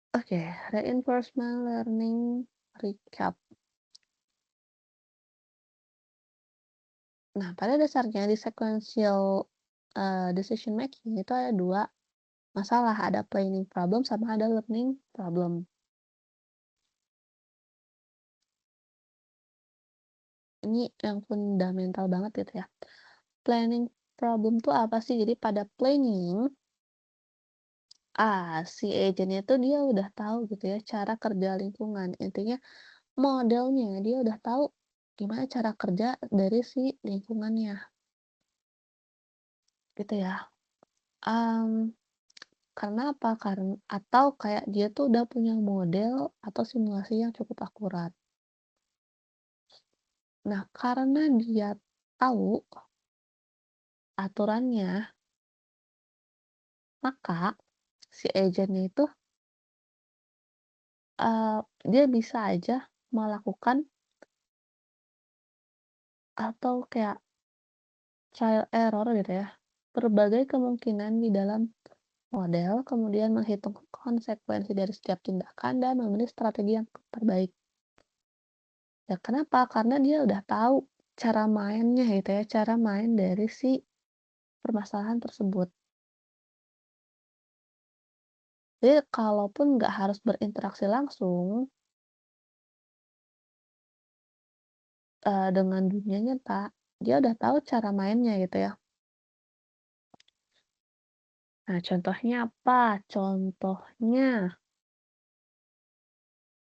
Oke, reinforcement learning recap. Nah, pada dasarnya di sequential, decision making itu ada 2 masalah, ada planning problem sama ada learning problem. Ini yang fundamental banget gitu ya. Planning problem tuh apa sih? Jadi pada planning, si agent itu dia udah tahu gitu ya cara kerja lingkungan. Intinya modelnya dia udah tahu gimana cara kerja dari si lingkungannya, gitu ya. Mmm, karena apa? Atau kayak dia tuh udah punya model atau simulasi yang cukup akurat. Nah, karena dia tahu aturannya, maka si agennya itu, dia bisa aja melakukan atau kayak trial error gitu ya, berbagai kemungkinan di dalam model, kemudian menghitung konsekuensi dari setiap tindakan dan memilih strategi yang terbaik. Ya kenapa? Karena dia udah tahu cara mainnya gitu ya, cara main dari si permasalahan tersebut. Jadi kalaupun nggak harus berinteraksi langsung, dengan dunia nyata, dia udah tahu cara mainnya gitu ya. Nah contohnya apa? Contohnya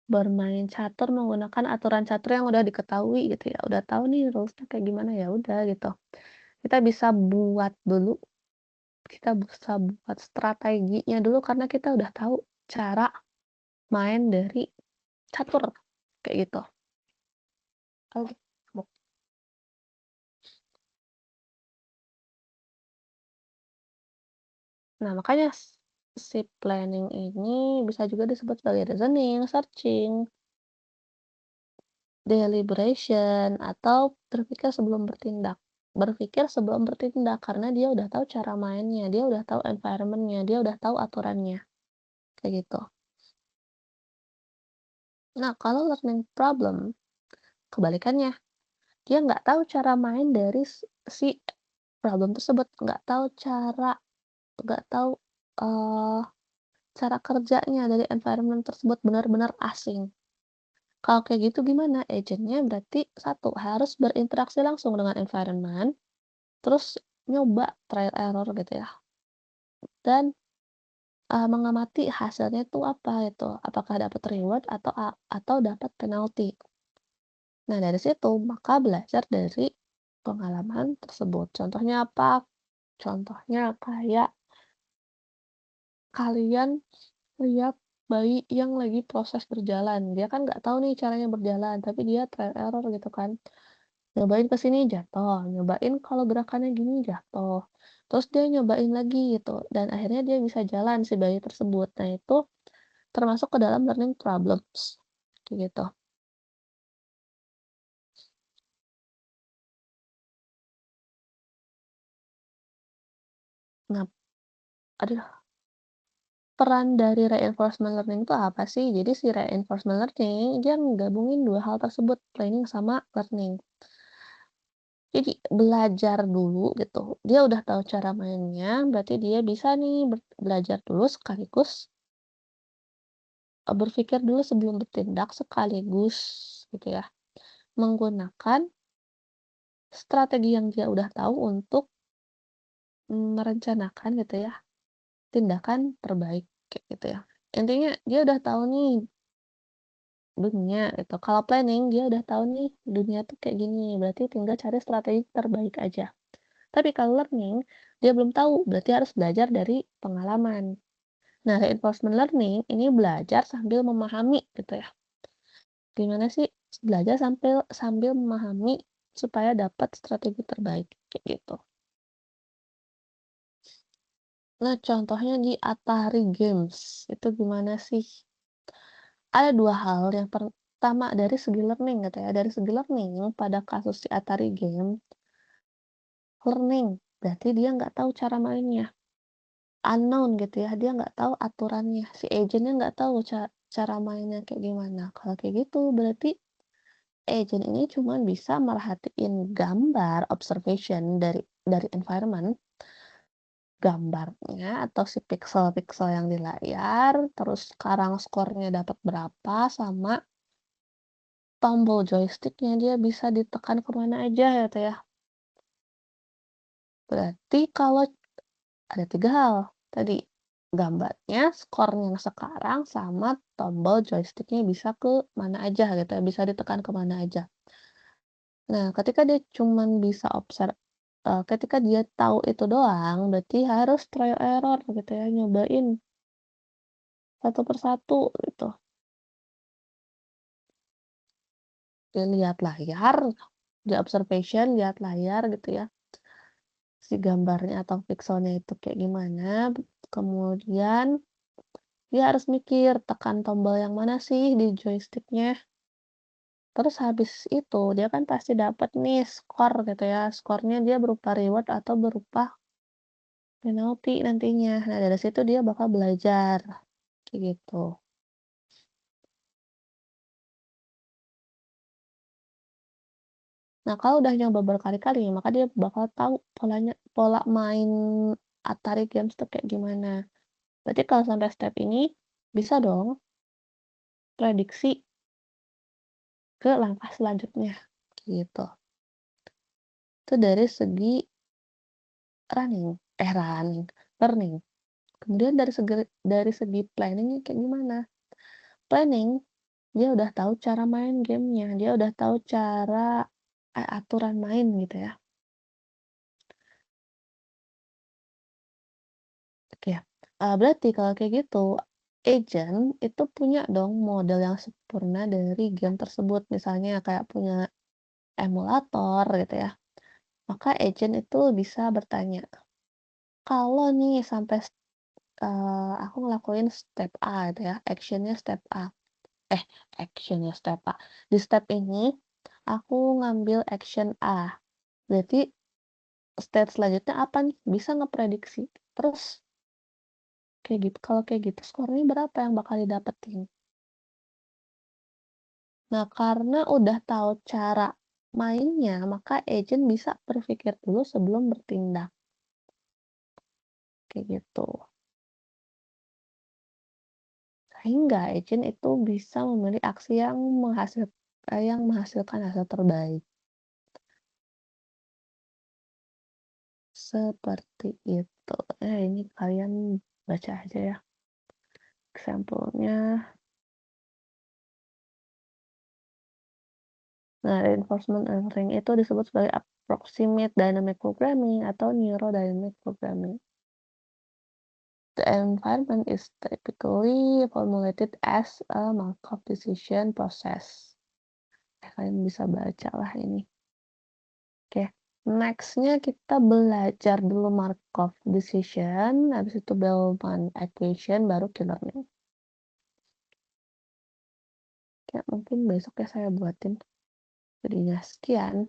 bermain catur menggunakan aturan catur yang udah diketahui gitu ya, udah tahu nih rules-nya kayak gimana, ya udah gitu. Kita bisa buat dulu, kita bisa buat strateginya dulu karena kita udah tahu cara main dari catur, kayak gitu. Oh, nah makanya si planning ini bisa juga disebut sebagai reasoning, searching, deliberation, atau berpikir sebelum bertindak. Berpikir sebelum bertindak karena dia udah tahu cara mainnya, dia udah tahu environment-nya, dia udah tahu aturannya, kayak gitu. Nah, kalau learning problem, kebalikannya, dia nggak tahu cara main dari si problem tersebut, nggak tahu, eee, cara kerjanya dari environment tersebut, benar-benar asing. Kalau kayak gitu gimana? Agent-nya berarti satu, harus berinteraksi langsung dengan environment, terus nyoba trial error gitu ya, dan, mengamati hasilnya itu apa itu, apakah dapat reward atau dapat penalti. Nah, dari situ maka belajar dari pengalaman tersebut. Contohnya apa? Contohnya kayak kalian lihat bayi yang lagi proses berjalan, dia kan nggak tahu nih caranya berjalan, tapi dia trial error gitu kan. Nyobain ke sini jatuh, nyobain kalau gerakannya gini jatuh. Terus dia nyobain lagi gitu, dan akhirnya dia bisa jalan si bayi tersebut. Nah, itu termasuk ke dalam learning problems, kayak gitu. Nah, aduh, peran dari reinforcement learning itu apa sih? Jadi si reinforcement learning, dia ngegabungin dua hal tersebut, planning sama learning. Jadi belajar dulu gitu, dia udah tahu cara mainnya, berarti dia bisa nih belajar dulu sekaligus berpikir dulu sebelum bertindak sekaligus gitu ya, menggunakan strategi yang dia udah tahu untuk, merencanakan gitu ya, tindakan terbaik kayak gitu ya. Intinya dia udah tahu nih dunia gitu, kalau planning dia udah tahu nih dunia tuh kayak gini, berarti tinggal cari strategi terbaik aja. Tapi kalau learning, dia belum tahu, berarti harus belajar dari pengalaman. Nah, reinforcement learning ini belajar sambil memahami gitu ya. Gimana sih belajar sambil sambil memahami supaya dapat strategi terbaik, kayak gitu. Nah, contohnya di Atari Games, itu gimana sih? Ada 2 hal, yang pertama dari segi learning gitu ya, dari segi learning pada kasus si Atari Game, learning, berarti dia nggak tahu cara mainnya. unknown gitu ya, dia nggak tahu aturannya, si agent-nya nggak tahu cara mainnya kayak gimana. Kalau kayak gitu berarti agent ini cuman bisa merhatiin gambar observation dari environment, gambarnya atau si pixel-pixel yang di layar, terus sekarang skornya dapat berapa, sama tombol joystick-nya dia bisa ditekan kemana aja gitu ya. Berarti kalau ada 3 hal tadi, gambarnya, skornya yang sekarang, sama tombol joystick-nya bisa ke mana aja gitu ya, bisa ditekan ke mana aja. Nah, ketika dia cuman bisa ketika dia tahu itu doang, berarti harus trial error gitu ya, nyobain satu persatu gitu. Dia lihat layar, dia observation, lihat layar gitu ya, si gambarnya atau pikselnya itu kayak gimana, kemudian dia harus mikir tekan tombol yang mana sih di joystick-nya. Terus habis itu dia kan pasti dapat nih skor gitu ya, skornya dia berupa reward atau berupa penalti nantinya. Nah, dari situ dia bakal belajar, kayak gitu. Nah, kalau udah nyoba berkali-kali, maka dia bakal tahu pola main Atari Games tuh kayak gimana. Berarti kalau sampai step ini, bisa dong prediksi ke langkah selanjutnya, gitu. Itu dari segi running, learning. Kemudian dari segi planning kayak gimana? Planning, dia udah tahu cara main gamenya, dia udah tahu aturan main gitu ya. Oke, berarti kalau kayak gitu, agent itu punya dong model yang sempurna dari game tersebut. Misalnya kayak punya emulator gitu ya. Maka agent itu bisa bertanya, kalau nih sampai aku ngelakuin step A gitu ya, step A. Action-nya step A. Di step ini, aku ngambil action A. Berarti step selanjutnya apa nih? Bisa ngeprediksi. Terus kayak gitu, kalau kayak gitu skornya berapa yang bakal didapetin? Nah, karena udah tahu cara mainnya, maka agent bisa berpikir dulu sebelum bertindak. Kayak gitu. Sehingga agent itu bisa memilih aksi yang menghasilkan hasil terbaik. Seperti itu. Ini kalian baca aja ya sampelnya. Nah, reinforcement learning itu disebut sebagai approximate dynamic programming atau neurodynamic programming. The environment is typically formulated as a Markov decision process. Kalian bisa baca lah ini. Oke, nextnya kita belajar dulu Markov decision, habis itu Bellman equation, baru Q-learning. Oke, mungkin besok ya saya buatin. Jadinya sekian.